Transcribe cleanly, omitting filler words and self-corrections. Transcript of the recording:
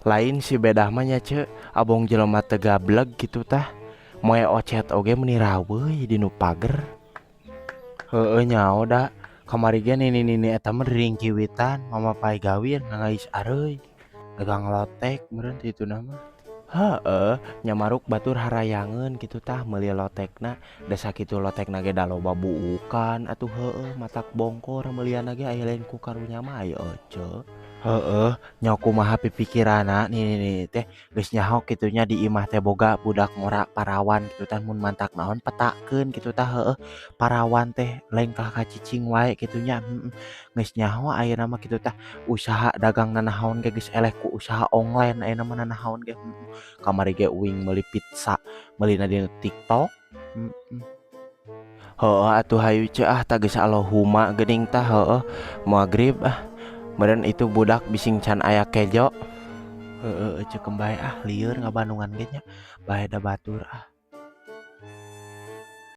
Lain si bedah mah nya ce abong jelema teu gablek gitu tah. Moe ocet oge meni raweuy di nu pager. Heueuh nyaho da. Kamari ge nini-nini eta mah ring kiwitan mama pae gawin ngangais areuy. Dagang lotek meureun ti ituna mah. Heeh, nyamaruk batur harayangeun kitu tah meuli lotekna. Da sakitu lotekna ge da loba buukan atuh heueuh matak bongkor meulieuna ge aya lain ku karunya mah aya ece. Heeh, nya kumaha pipikiranna nih teh geus nyaho kitu nya di imah teh boga budak ngora parawan kitu tah mun mantak naon petakeun kitu tah heueuh. Parawan teh lain ka kacicing wae kitu nya. Geus nyaho ayeuna mah kitu tah usaha dagang nanaon ge geus eleh ku usaha online ayeuna mah nanaon ge. Kamari ge uing meuli pizza, meulina dina TikTok. Heeh. Heueuh atuh hayu ce ah tah geus Allohumma geuning tah heueuh magrib ah. Meureun itu budak bising can aya kejo. Heeh, ceuk bae ah lieur ngabandungan ge nya. Bae da batur ah.